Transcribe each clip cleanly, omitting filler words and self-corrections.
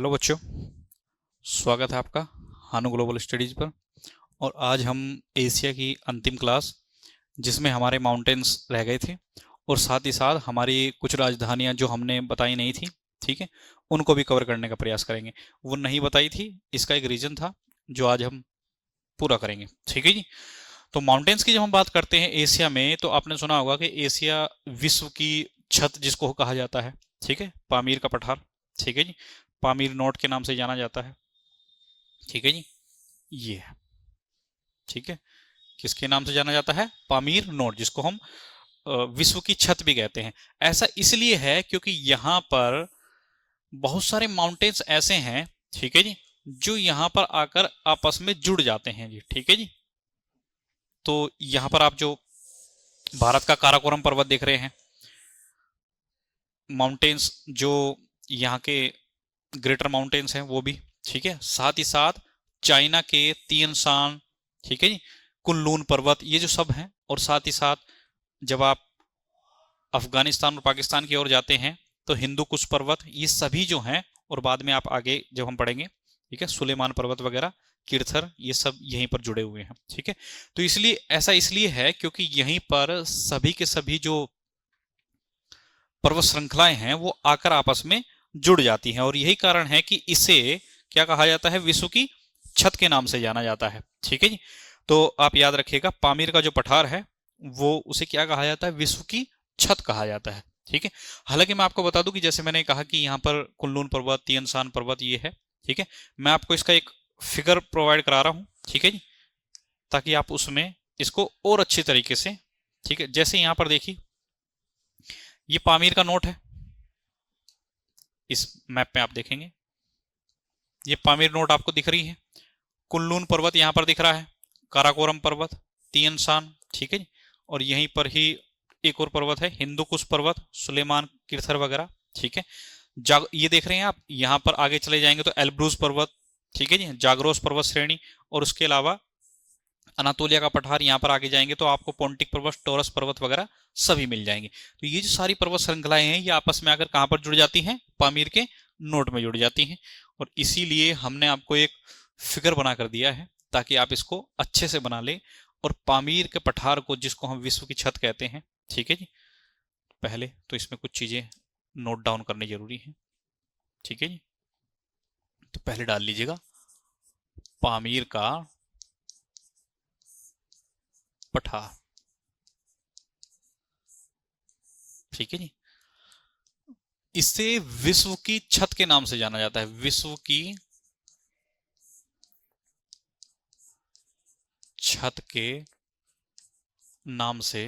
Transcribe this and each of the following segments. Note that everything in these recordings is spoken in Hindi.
हेलो बच्चों, स्वागत है आपका हानु ग्लोबल स्टडीज पर। और आज हम एशिया की अंतिम क्लास, जिसमें हमारे माउंटेन्स रह गए थे और साथ ही साथ हमारी कुछ राजधानियां जो हमने बताई नहीं थी, ठीक है, उनको भी कवर करने का प्रयास करेंगे। वो नहीं बताई थी, इसका एक रीजन था जो आज हम पूरा करेंगे, ठीक है जी। तो माउंटेन्स की जब हम बात करते हैं एशिया में, तो आपने सुना होगा कि एशिया विश्व की छत जिसको कहा जाता है, ठीक है, पामीर का पठार, ठीक है जी, पामीर नोट के नाम से जाना जाता है, ठीक है जी। ये है, ठीक है, किसके नाम से जाना जाता है? पामीर नोट, जिसको हम विश्व की छत भी कहते हैं। ऐसा इसलिए है क्योंकि यहाँ पर बहुत सारे माउंटेन्स ऐसे हैं, ठीक है जी, जो यहाँ पर आकर आपस में जुड़ जाते हैं जी, ठीक है जी। तो यहाँ पर आप जो भारत का काराकोरम पर्वत देख रहे हैं, माउंटेन्स जो यहाँ के ग्रेटर माउंटेन्स हैं वो भी, ठीक है, साथ ही साथ चाइना के तियन शान, ठीक है जी, कुनलून पर्वत, ये जो सब हैं। और साथ ही साथ जब आप अफगानिस्तान और पाकिस्तान की ओर जाते हैं तो हिंदू कुश पर्वत, ये सभी जो हैं, और बाद में आप आगे जब हम पढ़ेंगे, ठीक है, सुलेमान पर्वत वगैरह, किरथर, ये सब यहीं पर जुड़े हुए हैं, ठीक है। तो इसलिए ऐसा इसलिए है क्योंकि यहीं पर सभी के सभी जो पर्वत श्रृंखलाएं हैं वो आकर आपस में जुड़ जाती हैं, और यही कारण है कि इसे क्या कहा जाता है? विश्व की छत के नाम से जाना जाता है, ठीक है जी। तो आप याद रखिएगा, पामीर का जो पठार है वो उसे क्या कहा जाता है? विश्व की छत कहा जाता है, ठीक है। हालांकि मैं आपको बता दूं कि जैसे मैंने कहा कि यहाँ पर कुनलून पर्वत, तियन शान पर्वत ये है, ठीक है। मैं आपको इसका एक फिगर प्रोवाइड करा रहा हूं, ठीक है जी, ताकि आप उसमें इसको और अच्छी तरीके से, ठीक है, जैसे यहां पर देखिए, ये पामीर का नोट है, इस मैप में आप देखेंगे ये पामीर नोट आपको दिख रही है, कुनलून पर्वत यहां पर दिख रहा है, काराकोरम पर्वत, तियन शान, ठीक है जी। और यहीं पर ही एक और पर्वत है, हिंदू कुश पर्वत, सुलेमान, किरथर वगैरह, ठीक है। ये देख रहे हैं आप, यहां पर आगे चले जाएंगे तो एल्ब्रूज पर्वत, ठीक है जी, जाग्रोस पर्वत श्रेणी, और उसके अलावा अनातोलिया का पठार, यहां पर आगे जाएंगे तो आपको पोंटिक पर्वत, टोरस पर्वत वगैरह सभी मिल जाएंगे। तो ये जो सारी पर्वत श्रृंखलाएं हैं, ये आपस में आकर कहां पर जुड़ जाती हैं? पामीर के नोट में जुड़ जाती हैं। और इसीलिए हमने आपको एक फिगर बनाकर दिया है ताकि आप इसको अच्छे से बना लें, और पामीर के पठार को, जिसको हम विश्व की छत कहते हैं, ठीक है जी, पहले तो इसमें कुछ चीजें नोट डाउन करनी जरूरी है, ठीक है जी। तो पहले डाल लीजिएगा पामीर का पठार, ठीक है जी। इसे विश्व की छत के नाम से जाना जाता है, विश्व की छत के नाम से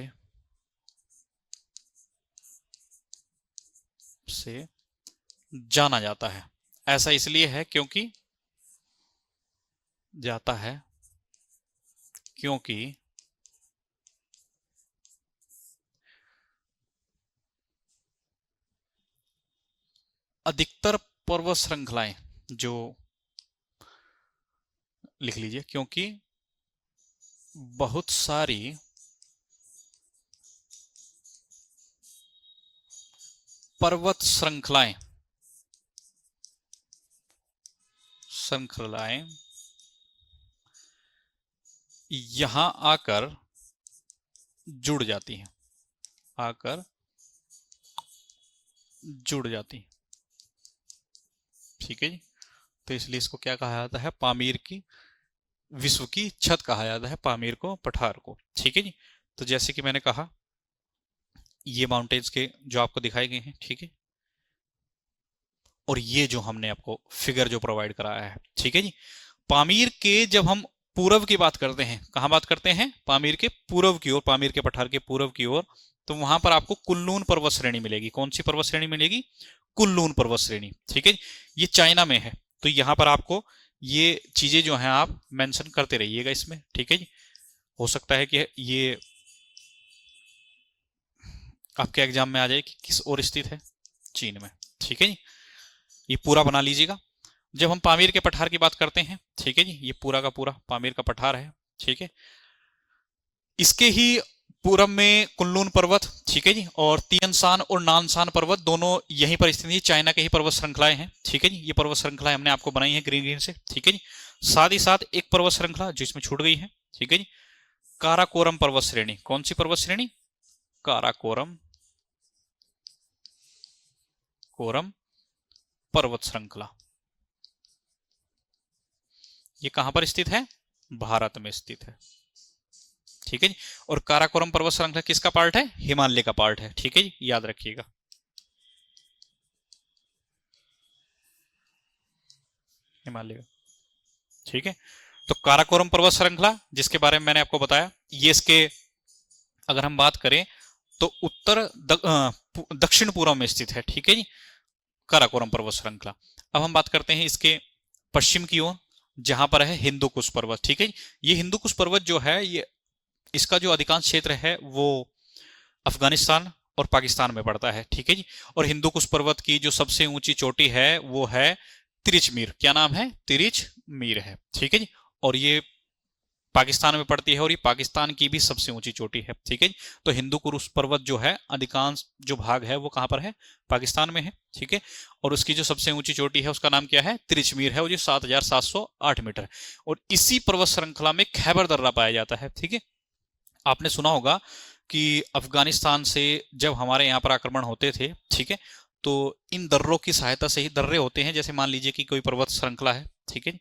जाना जाता है। ऐसा इसलिए है क्योंकि अधिकतर पर्वत श्रृंखलाएं जो, लिख लीजिए, क्योंकि बहुत सारी पर्वत श्रृंखलाएं यहां आकर जुड़ जाती हैं, ठीक है जी। तो इसलिए इसको क्या कहा जाता है? पामीर की विश्व की छत कहा जाता है, पामीर को, पठार को, ठीक है जी। तो जैसे कि मैंने कहा, ये माउंटेन्स के जो आपको दिखाए गए हैं, ठीक है, और ये जो हमने आपको फिगर जो प्रोवाइड कराया है, ठीक है जी। पामीर के जब हम पूर्व की बात करते हैं, कहां बात करते हैं? पामीर के पूर्व की ओर, पामीर के पठार के पूर्व की ओर, तो वहां पर आपको कुनलून पर्वत श्रेणी मिलेगी। कौन सी पर्वत श्रेणी मिलेगी? कुनलून पर्वत श्रेणी, ठीक है। ये चाइना में है, तो यहां पर आपको ये चीजें जो हैं आप मेंशन करते रहिएगा इसमें, ठीक है जी। हो सकता है कि ये आपके एग्जाम में आ जाए कि किस ओर स्थित है, चीन में, ठीक है जी। ये पूरा बना लीजिएगा। जब हम पामीर के पठार की बात करते हैं, ठीक है जी, ये पूरा का पूरा पामीर का पठार है, ठीक है। इसके ही पूरब में कुनलून पर्वत, ठीक है जी, और तियनशान और नानशान पर्वत दोनों यहीं पर स्थित है, चाइना के ही पर्वत श्रृंखलाएं हैं, ठीक है जी। ये पर्वत श्रृंखलाएं हमने आपको बनाई है ग्रीन ग्रीन से, ठीक है जी। साथ ही साथ एक पर्वत श्रृंखला जो इसमें छूट गई है, ठीक है जी, काराकोरम पर्वत श्रेणी। कौन सी पर्वत श्रेणी? काराकोरम पर्वत श्रृंखला। ये कहां पर स्थित है? भारत में स्थित है, ठीक है जी। और काराकोरम पर्वत श्रृंखला किसका पार्ट है? हिमालय का पार्ट है, ठीक है जी, याद रखिएगा। हिमालय का, ठीक है। तो काराकोरम पर्वत श्रृंखला जिसके बारे में मैंने आपको बताया, ये इसके अगर हम बात करें तो उत्तर दक्षिण पूर्व में स्थित है, ठीक है जी, काराकोरम पर्वत श्रृंखला। अब हम बात करते हैं इसके पश्चिम की ओर, जहां पर है हिंदू कुश पर्वत, ठीक है। ये हिंदू कुश पर्वत जो है, ये इसका जो अधिकांश क्षेत्र है वो अफगानिस्तान और पाकिस्तान में पड़ता है, ठीक है जी। और हिंदू कुश पर्वत की जो सबसे ऊंची चोटी है वो है तिरिचमीर। क्या नाम है? तिरिचमीर है, ठीक है जी। और ये पाकिस्तान में पड़ती है और ये पाकिस्तान की भी सबसे ऊंची चोटी है, ठीक है जी। तो हिंदू कुश पर्वत जो है अधिकांश जो भाग है वो कहां पर है? पाकिस्तान में है, ठीक है। और उसकी जो सबसे ऊंची चोटी है उसका नाम क्या है? तिरिचमीर है, और जो 7,708 मीटर। और इसी पर्वत श्रृंखला में खैबर दर्रा पाया जाता है, ठीक है। आपने सुना होगा कि अफगानिस्तान से जब हमारे यहाँ पर आक्रमण होते थे, ठीक है, तो इन दर्रों की सहायता से ही, दर्रे होते हैं जैसे मान लीजिए कि कोई पर्वत श्रृंखला है, ठीक है,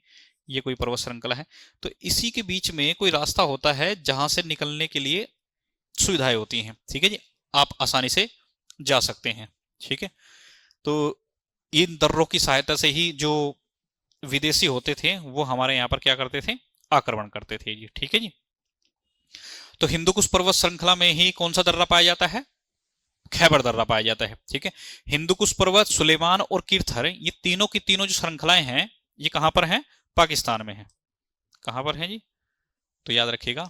ये कोई पर्वत श्रृंखला है, तो इसी के बीच में कोई रास्ता होता है जहां से निकलने के लिए सुविधाएं होती हैं, ठीक है जी, आप आसानी से जा सकते हैं, ठीक है। तो इन दर्रों की सहायता से ही जो विदेशी होते थे वो हमारे यहाँ पर क्या करते थे? आक्रमण करते थे जी, ठीक है जी। तो हिंदू कुश पर्वत श्रृंखला में ही कौन सा दर्रा पाया जाता है? खैबर दर्रा पाया जाता है, ठीक है। हिंदू कुश पर्वत, सुलेमान और किरथर, ये तीनों की तीनों जो श्रृंखलाएं हैं ये कहां पर हैं? पाकिस्तान में है। कहां पर है जी? तो याद रखिएगा,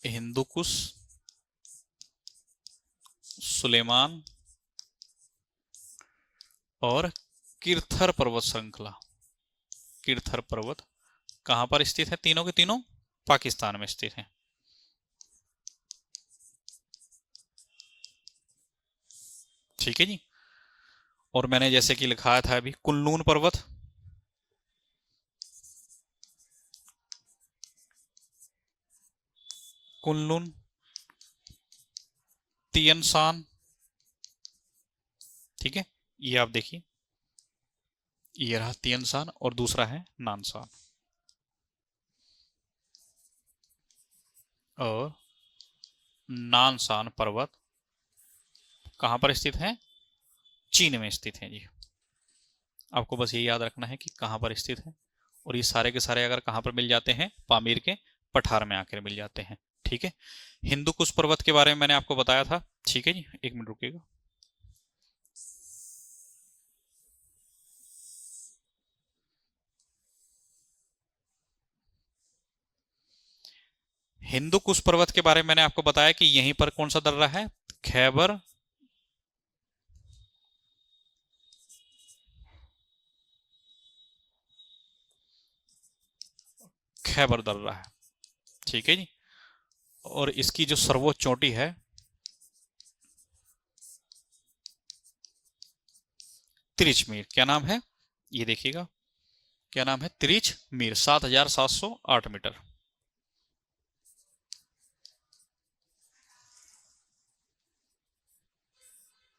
हिंदू कुश, सुलेमान और किरथर पर्वत श्रृंखला। किरथर पर्वत कहां पर स्थित है? तीनों के तीनों पाकिस्तान में स्थित है, ठीक है जी। और मैंने जैसे कि लिखा था अभी, कुनलून पर्वत, कुनलून, तियनशान, ठीक है, ये आप देखिए, ये रहा तियनशान और दूसरा है नानशान। और नानशान पर्वत कहां पर स्थित है? चीन में स्थित है जी। आपको बस ये याद रखना है कि कहां पर स्थित है, और ये सारे के सारे अगर कहां पर मिल जाते हैं? पामीर के पठार में आकर मिल जाते हैं, ठीक है। हिंदू कुश पर्वत के बारे में मैंने आपको बताया था, ठीक है जी, एक मिनट रुकिएगा। हिंदू कुश पर्वत के बारे में मैंने आपको बताया कि यहीं पर कौन सा दर्रा है? खैबर खैबर दर्रा है, ठीक है जी। और इसकी जो सर्वोच्च चोटी है तिरिचमीर। क्या नाम है? ये देखिएगा, क्या नाम है? तिरिचमीर, 7,708 मीटर।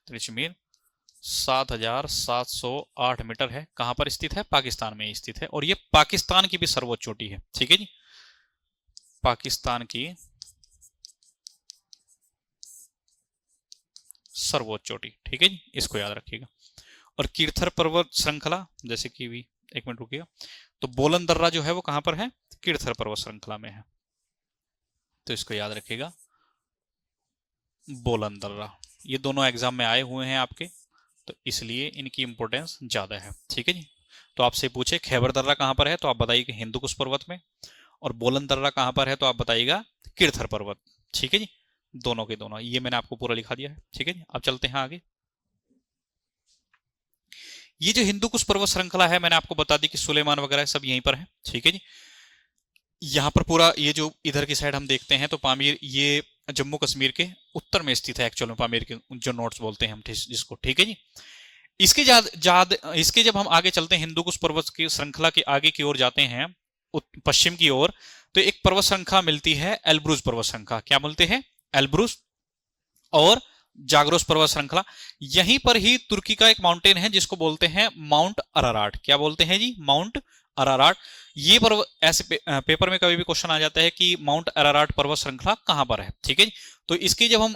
तिरिचमीर 7,708 मीटर है। कहां पर स्थित है? पाकिस्तान में स्थित है, और ये पाकिस्तान की भी सर्वोच्च चोटी है, ठीक है जी, पाकिस्तान की सर्वोच्च चोटी, ठीक है जी, इसको याद रखिएगा। और किरथर पर्वत श्रृंखला, जैसे कि भी, एक मिनट रुकिएगा, तो बोलन दर्रा जो है वो कहां पर है? किरथर पर्वत श्रृंखला में है, तो इसको याद रखिएगा, बोलन दर्रा। ये दोनों एग्जाम में आए हुए हैं आपके, तो इसलिए इनकी इंपॉर्टेंस ज्यादा है, ठीक है जी। तो आपसे पूछे खैबर दर्रा कहां पर है, तो आप बताइए कि हिंदू कुश पर्वत में, और बोलन दर्रा कहां पर है, तो आप बताइएगा किरथर पर्वत, ठीक है जी। दोनों के दोनों, ये मैंने आपको पूरा लिखा दिया है, ठीक है जी। अब चलते हैं आगे। ये जो हिंदू कुश पर्वत श्रृंखला है मैंने आपको बता दी कि सुलेमान वगैरह सब यहीं पर है, ठीक है जी। यहाँ पर पूरा ये जो इधर की साइड हम देखते हैं तो पामीर ये जम्मू कश्मीर के उत्तर में स्थित है एक्चुअल में, पामीर के जो नोट्स बोलते हैं हम जिसको, ठीक है जी। इसके जब हम आगे चलते हैं, हिंदू कुश पर्वत की श्रृंखला के आगे की ओर जाते हैं पश्चिम की ओर, तो एक पर्वत श्रृंखला मिलती है एल्ब्रूज पर्वत श्रृंखला। क्या बोलते हैं? एल्ब्रूज और जाग्रोस पर्वत श्रृंखला। यहीं पर ही तुर्की का एक माउंटेन है जिसको बोलते हैं माउंट अराराट। क्या बोलते हैं जी? माउंट अराराट। ये पर्वत ऐसे पेपर में कभी भी क्वेश्चन आ जाता है कि माउंट अराराट पर्वत श्रृंखला कहां पर है, ठीक है। तो इसकी जब हम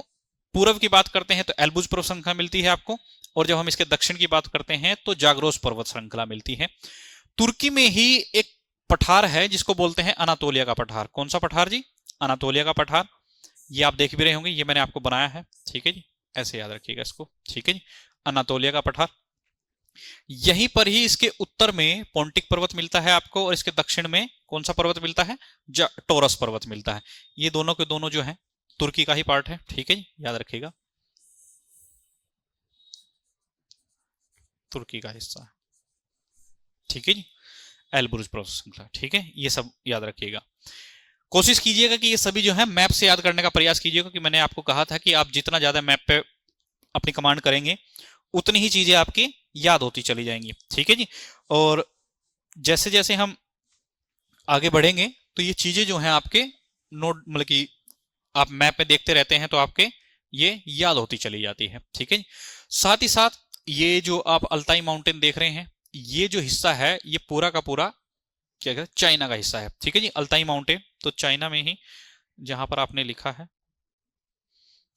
पूर्व की बात करते हैं तो एल्ब्रूज पर्वत श्रृंखला मिलती है आपको, और जब हम इसके दक्षिण की बात करते हैं तो जाग्रोस पर्वत श्रृंखला मिलती है। तुर्की में ही एक पठार है जिसको बोलते हैं अनातोलिया का पठार। कौन सा पठार जी? अनातोलिया का पठार। ये आप देख भी रहे होंगे, ये मैंने आपको बनाया है, ठीक है जी, ऐसे याद रखिएगा इसको, ठीक है जी। अनातोलिया का पठार। यहीं पर ही इसके उत्तर में पोंटिक पर्वत मिलता है आपको, और इसके दक्षिण में कौन सा पर्वत मिलता है? टोरस पर्वत मिलता है। ये दोनों के दोनों जो है तुर्की का ही पार्ट है, ठीक है जी, याद रखिएगा, तुर्की का हिस्सा है, ठीक है जी। एल्ब्रूज पर्वत श्रृंखला, ठीक है, ये सब याद रखिएगा। कोशिश कीजिएगा कि ये सभी जो है मैप से याद करने का प्रयास कीजिएगा, कि मैंने आपको कहा था कि आप जितना ज्यादा मैप पे अपनी कमांड करेंगे उतनी ही चीजें आपकी याद होती चली जाएंगी, ठीक है जी। और जैसे जैसे हम आगे बढ़ेंगे तो ये चीजें जो हैं आपके नोट, मतलब कि आप मैप में देखते रहते हैं तो आपके ये याद होती चली जाती है, ठीक है जी। साथ ही साथ ये जो आप अल्ताई माउंटेन देख रहे हैं, ये जो हिस्सा है ये पूरा का पूरा क्या कहते हैं, चाइना का हिस्सा है, ठीक है जी। अल्ताई माउंटेन तो चाइना में ही जहां पर आपने लिखा है,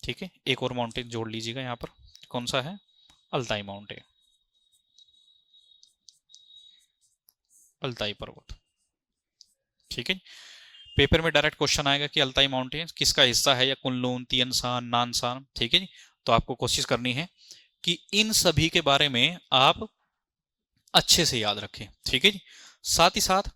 ठीक है। एक और माउंटेन जोड़ लीजिएगा यहाँ पर, कौन सा है? अल्ताई माउंटेन, अल्ताई पर्वत, ठीक है। पेपर में डायरेक्ट क्वेश्चन आएगा कि अल्ताई माउंटेन किसका हिस्सा है, या कुनलून, तियनसान, नानसान, ठीक है जी। तो आपको कोशिश करनी है कि इन सभी के बारे में आप अच्छे से याद रखें, ठीक है जी। साथ ही साथ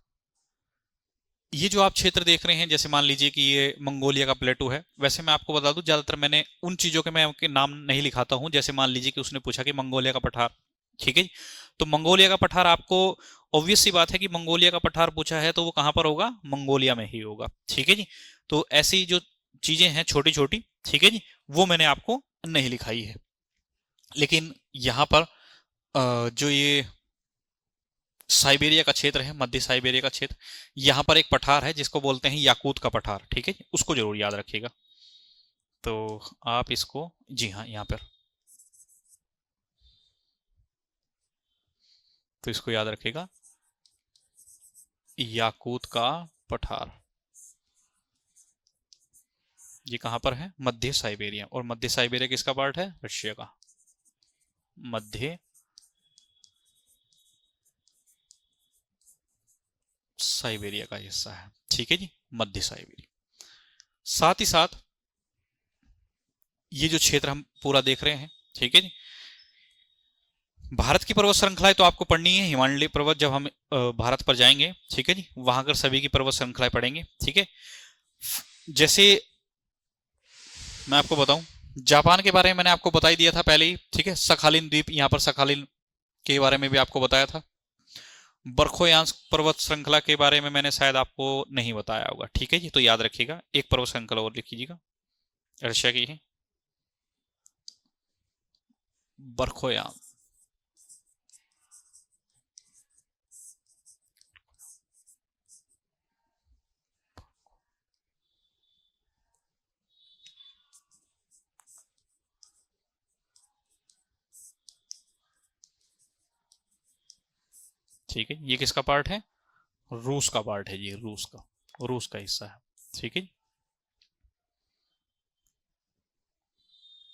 ये जो आप क्षेत्र देख रहे हैं, जैसे मान लीजिए कि ये मंगोलिया का प्लेटू है। वैसे मैं आपको बता दूं, ज्यादातर मैंने उन चीजों के मैं उनके नाम नहीं लिखाता हूं। जैसे मान लीजिए कि उसने पूछा कि मंगोलिया का पठार, ठीक है जी। तो मंगोलिया का पठार आपको ऑब्वियस सी बात है कि मंगोलिया का पठार पूछा है तो वो कहां पर होगा? मंगोलिया में ही होगा, ठीक है जी। तो ऐसी जो चीजें हैं छोटी छोटी, ठीक है जी, वो मैंने आपको नहीं लिखाई है। लेकिन यहां पर जो ये साइबेरिया का क्षेत्र है, मध्य साइबेरिया का क्षेत्र, यहां पर एक पठार है जिसको बोलते हैं याकूत का पठार, ठीक है, उसको जरूर याद रखिएगा। तो आप इसको, जी हाँ, यहां पर, तो इसको याद रखिएगा, याकूत का पठार। ये कहां पर है? मध्य साइबेरिया। और मध्य साइबेरिया किसका पार्ट है? रशिया का। मध्य साइबेरिया का हिस्सा है, ठीक है जी, मध्य साइबेरिया। साथ ही साथ ये जो क्षेत्र हम पूरा देख रहे हैं, ठीक है जी, भारत की पर्वत श्रृंखलाएं तो आपको पढ़नी है। हिमालय पर्वत जब हम भारत पर जाएंगे, ठीक है जी, वहां कर सभी की पर्वत श्रृंखलाएं पढ़ेंगे, ठीक है। जैसे मैं आपको बताऊं, जापान के बारे में मैंने आपको बता ही दिया था पहले ही, ठीक है। सखालिन द्वीप, यहां पर सखालिन के बारे में भी आपको बताया था। बरखोयांस पर्वत श्रृंखला के बारे में मैंने शायद आपको नहीं बताया होगा, ठीक है जी। तो याद रखिएगा, एक पर्वत श्रृंखला और लिख लीजिएगा, रशिया की है बरखोयान, ठीक है। ये किसका पार्ट है? रूस का पार्ट है, ये रूस का हिस्सा है, ठीक है,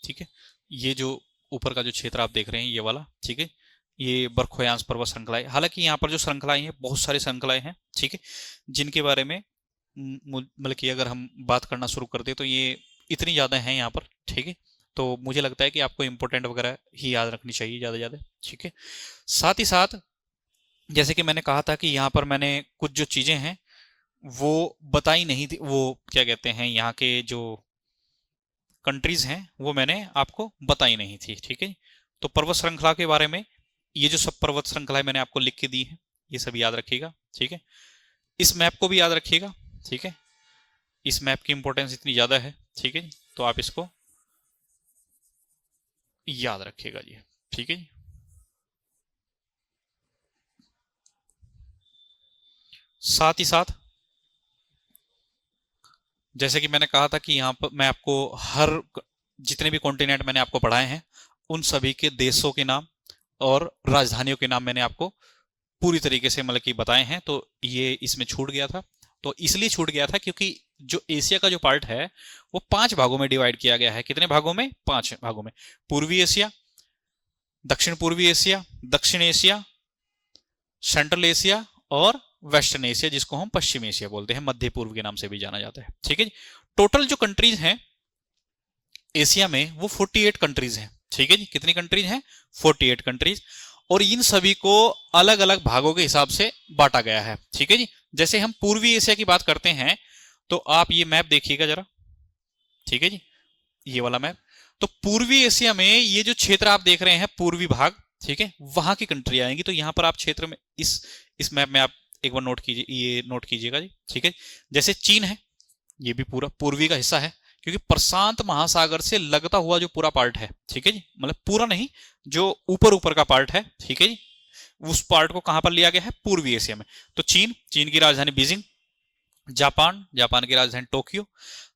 ठीक है। ये जो ऊपर का जो क्षेत्र आप देख रहे हैं ये वाला, ठीक है, ये बरखोयांस पर्वत श्रृंखलाएं। हालांकि यहाँ पर जो श्रृंखलाएं हैं, बहुत सारी श्रृंखलाएं हैं, ठीक है, जिनके बारे में मतलब कि अगर हम बात करना शुरू कर दे तो ये इतनी ज्यादा है यहाँ पर, ठीक है। तो मुझे लगता है कि आपको इंपोर्टेंट वगैरह ही याद रखनी चाहिए ज्यादा ज्यादा, ठीक है। साथ ही साथ जैसे कि मैंने कहा था कि यहाँ पर मैंने कुछ जो चीजें हैं वो बताई नहीं थी, वो क्या कहते हैं, यहाँ के जो कंट्रीज हैं वो मैंने आपको बताई नहीं थी, ठीक है। तो पर्वत श्रृंखला के बारे में ये जो सब पर्वत श्रृंखलाएं मैंने आपको लिख के दी है, ये सब याद रखिएगा, ठीक है। इस मैप को भी याद रखिएगा, ठीक है। इस मैप की इंपॉर्टेंस इतनी ज्यादा है, ठीक है, तो आप इसको याद रखिएगा जी, ठीक है जी। साथ ही साथ जैसे कि मैंने कहा था कि यहाँ पर मैं आपको हर जितने भी कॉन्टिनेंट मैंने आपको पढ़ाए हैं उन सभी के देशों के नाम और राजधानियों के नाम मैंने आपको पूरी तरीके से मतलब कि बताए हैं। तो ये इसमें छूट गया था, तो इसलिए छूट गया था क्योंकि जो एशिया का जो पार्ट है वो 5 भागों में डिवाइड किया गया है। कितने भागों में? 5 भागों में। पूर्वी एशिया, दक्षिण पूर्वी एशिया, दक्षिण एशिया, सेंट्रल एशिया और वेस्टर्न एशिया, जिसको हम पश्चिम एशिया बोलते हैं, मध्य पूर्व के नाम से भी जाना जाता है, ठीक है जी। टोटल जो कंट्रीज हैं एशिया में वो 48 कंट्रीज हैं, ठीक है जी। कितनी कंट्रीज हैं? 48 कंट्रीज। और इन सभी को अलग अलग भागों के हिसाब से बांटा गया है, ठीक है जी। जैसे हम पूर्वी एशिया की बात करते हैं तो आप ये मैप देखिएगा जरा, ठीक है जी, ये वाला मैप। तो पूर्वी एशिया में ये जो क्षेत्र आप देख रहे हैं पूर्वी भाग, ठीक है, वहां की कंट्री आएंगी। तो यहां पर आप क्षेत्र में इस मैप में आप एक बार नोट कीजिए, ये नोट कीजिएगा जी, ठीक है। जैसे चीन है, ये भी पूरा पूर्वी का हिस्सा है क्योंकि प्रशांत महासागर से लगता हुआ जो पूरा पार्ट है, ठीक है जी, मतलब पूरा नहीं, जो ऊपर ऊपर का पार्ट है, ठीक है जी, उस पार्ट को कहां पर लिया गया है? पूर्वी एशिया में। तो चीन, चीन की राजधानी बीजिंग। जापान, जापान की राजधानी टोक्यो।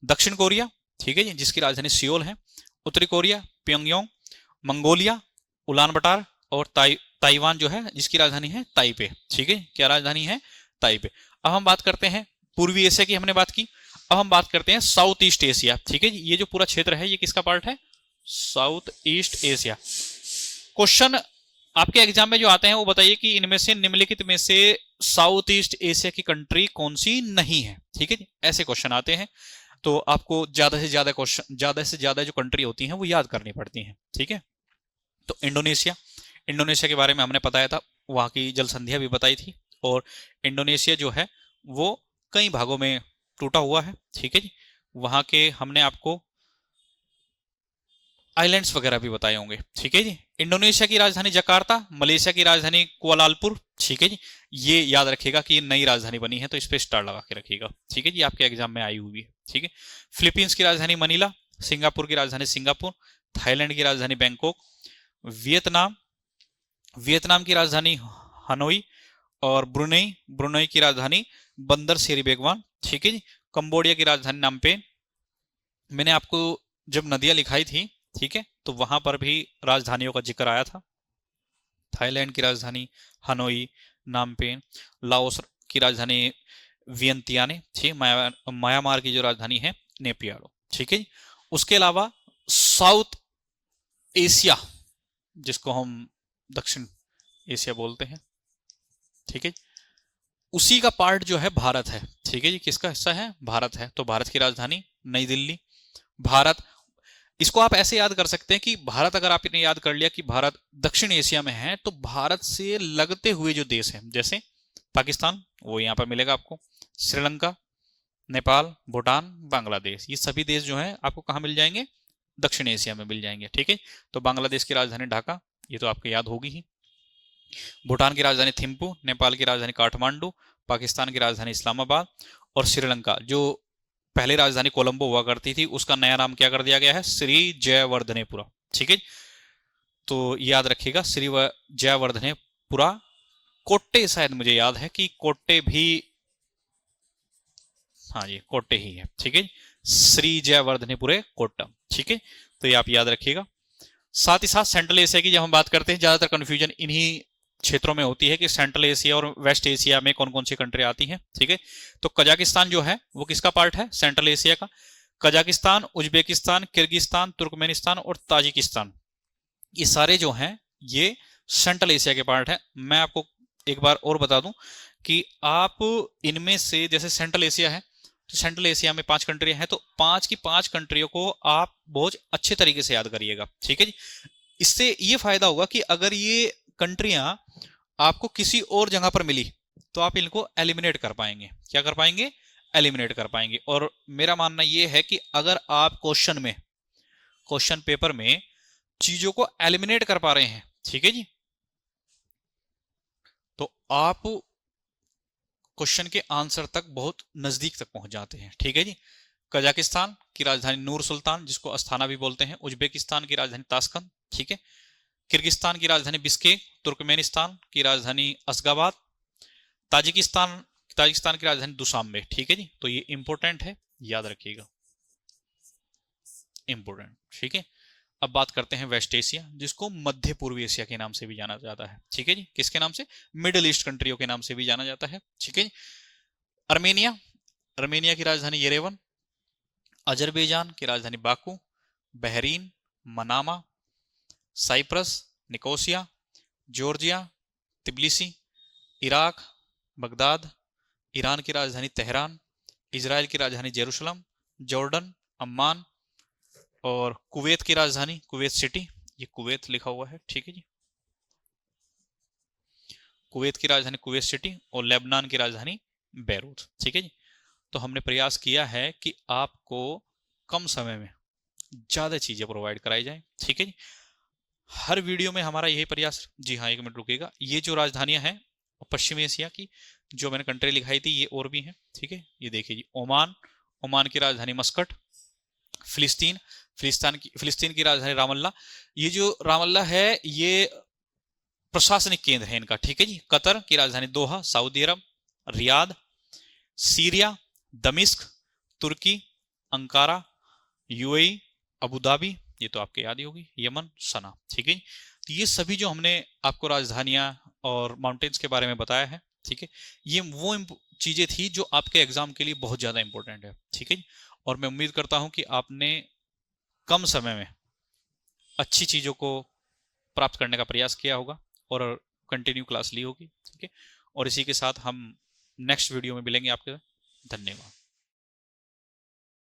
दक्षिण कोरिया, ठीक है जी, जिसकी राजधानी सियोल है। उत्तरी Korea Pyongyang. Mongolia Ulan Bator. और ताइवान जो है जिसकी राजधानी है ताइपे, ठीक है। क्या राजधानी है? ताइपे। अब हम बात करते हैं पूर्वी एशिया की, हमने बात की। अब हम बात करते हैं साउथ ईस्ट एशिया, ठीक है जी। ये जो पूरा क्षेत्र है ये किसका पार्ट है? South east Asia. क्वेश्चन आपके एग्जाम में जो आते हैं वो बताइए कि इनमें से निम्नलिखित में से साउथ ईस्ट एशिया की कंट्री कौन सी नहीं है, ठीक है जी। ऐसे क्वेश्चन आते हैं तो आपको ज्यादा से ज्यादा क्वेश्चन, ज्यादा से ज्यादा जो कंट्री होती हैं वो याद करनी पड़ती हैं, ठीक है। तो इंडोनेशिया, इंडोनेशिया के बारे में हमने बताया था, वहां की जल संधियां भी बताई थी। और इंडोनेशिया जो है वो कई भागों में टूटा हुआ है, ठीक है जी। वहां के हमने आपको आइलैंड्स वगैरह भी बताए होंगे, ठीक है जी। इंडोनेशिया की राजधानी जकार्ता, मलेशिया की राजधानी कुआलालंपुर, ठीक है जी। ये याद रखिएगा कि ये नई राजधानी बनी है तो इस पे स्टार लगा के रखिएगा, ठीक है जी, आपके एग्जाम में आई हुई है, ठीक है। फिलीपींस की राजधानी मनीला। सिंगापुर की राजधानी सिंगापुर। थाईलैंड की राजधानी बैंकॉक। वियतनाम, वियतनाम की राजधानी हनोई। और ब्रुनेई, ब्रुनेई की राजधानी बंदर शेरी बेगवान, ठीक है जी। कंबोडिया की राजधानी नामपेन। मैंने आपको जब नदियां लिखाई थी, ठीक है, तो वहां पर भी राजधानियों का जिक्र आया था। थाईलैंड की राजधानी हनोई, नामपेन। लाओस की राजधानी वियंतियाने, ठीक। म्यांमार की जो राजधानी है नेपियारो, ठीक है। उसके अलावा साउथ एशिया, जिसको हम दक्षिण एशिया बोलते हैं, ठीक है, उसी का पार्ट जो है भारत है, ठीक है जी। किसका हिस्सा है? भारत है। तो भारत की राजधानी नई दिल्ली। भारत, इसको आप ऐसे याद कर सकते हैं कि भारत, अगर आपने याद कर लिया कि भारत दक्षिण एशिया में है तो भारत से लगते हुए जो देश हैं जैसे पाकिस्तान, वो यहां पर मिलेगा आपको। श्रीलंका, नेपाल, भूटान, बांग्लादेश, ये सभी देश जो हैं आपको कहां मिल जाएंगे? दक्षिण एशिया में मिल जाएंगे, ठीक है। तो बांग्लादेश की राजधानी ढाका, ये तो आपको याद होगी ही। भूटान की राजधानी थिम्पू, नेपाल की राजधानी काठमांडू, पाकिस्तान की राजधानी इस्लामाबाद। और श्रीलंका, जो पहले राजधानी कोलंबो हुआ करती थी, उसका नया नाम क्या कर दिया गया है? श्री जयवर्धनेपुरा, ठीक है। तो याद रखिएगा श्री जयवर्धनेपुरा। कोट्टे, शायद मुझे याद है कि कोट्टे भी, हाँ जी कोट्टे ही है, ठीक है। श्री जयवर्धनेपुरे कोट्टम, ठीक है। तो ये आप याद रखिएगा। साथ ही साथ सेंट्रल एशिया की जब हम बात करते हैं, ज्यादातर कंफ्यूजन इन्हीं क्षेत्रों में होती है कि सेंट्रल एशिया और वेस्ट एशिया में कौन कौन सी कंट्री आती हैं, ठीक है। तो कजाकिस्तान जो है वो किसका पार्ट है? सेंट्रल एशिया का। कजाकिस्तान, उज्बेकिस्तान, किर्गिस्तान, तुर्कमेनिस्तान और ताजिकिस्तान, ये सारे जो हैं ये सेंट्रल एशिया के पार्ट है। मैं आपको एक बार और बता दूं कि आप इनमें से, जैसे सेंट्रल एशिया है तो सेंट्रल एशिया में 5 कंट्रियां हैं, तो 5 की 5 कंट्रियों को आप बहुत अच्छे तरीके से याद करिएगा, ठीक है जी। इससे ये फायदा होगा कि अगर ये कंट्रियां आपको किसी और जगह पर मिली तो आप इनको एलिमिनेट कर पाएंगे। क्या कर पाएंगे? एलिमिनेट कर पाएंगे। और मेरा मानना यह है कि अगर आप क्वेश्चन में, क्वेश्चन पेपर में चीजों को एलिमिनेट कर पा रहे हैं, ठीक है जी, तो आप क्वेश्चन के आंसर तक बहुत नजदीक तक पहुंच जाते हैं। ठीक है जी। कजाकिस्तान की राजधानी नूर सुल्तान, जिसको अस्थाना भी बोलते हैं। उज्बेकिस्तान की राजधानी ताशकंद। ठीक है। किर्गिस्तान की राजधानी बिस्केक। तुर्कमेनिस्तान की राजधानी अशगाबाद। ताजिकिस्तान ताजिकिस्तान की राजधानी दुशांबे। ठीक है जी। तो ये इंपॉर्टेंट है, याद रखिएगा, इंपॉर्टेंट। ठीक है। अब बात करते हैं वेस्ट एशिया, जिसको मध्य पूर्वी एशिया के नाम से भी जाना जाता है। ठीक है जी। किसके नाम से? मिडिल ईस्ट कंट्रियों के नाम से भी जाना जाता है। ठीक है जी। अर्मेनिया, अर्मेनिया की राजधानी येरेवन। अजरबैजान की राजधानी Baku. Bahrain Manama. Cyprus Nicosia. Georgia Tbilisi. Iraq Baghdad. Iran की राजधानी तेहरान। इजराइल की राजधानी जेरूशलम। Jordan Amman. और कुवैत की राजधानी कुवैत सिटी, ये कुवैत लिखा हुआ है। ठीक है जी। कुवैत की राजधानी कुवैत सिटी और लेबनान की राजधानी बैरूत। ठीक है जी। तो हमने प्रयास किया है कि आपको कम समय में ज्यादा चीजें प्रोवाइड कराई जाए। ठीक है जी। हर वीडियो में हमारा यही प्रयास। जी हाँ, एक मिनट रुकिएगा। ये जो राजधानियां हैं पश्चिमी एशिया की, जो मैंने कंट्री लिखाई थी, ये और भी हैं। ठीक है। ये देखिए जी, ओमान, ओमान की राजधानी मस्कट। फिलिस्तीन, फिलिस्तीन की राजधानी रामल्ला। ये जो रामल्ला है, ये प्रशासनिक केंद्र है इनका। ठीक है जी। कतर की राजधानी दोहा, सऊदी अरब। रियाद। सीरिया दमिश्क। तुर्की अंकारा। यूएई अबू धाबी, ये तो आपके याद ही होगी। यमन सना। ठीक है। तो ये सभी जो हमने आपको राजधानियां और माउंटेन्स के बारे में बताया है, ठीक है, ये वो चीजें थी जो आपके एग्जाम के लिए बहुत ज्यादा इंपॉर्टेंट है। ठीक है। और मैं उम्मीद करता हूं कि आपने कम समय में अच्छी चीजों को प्राप्त करने का प्रयास किया होगा और कंटिन्यू क्लास ली होगी। ठीक है। और इसी के साथ हम नेक्स्ट वीडियो में मिलेंगे आपके। धन्यवाद।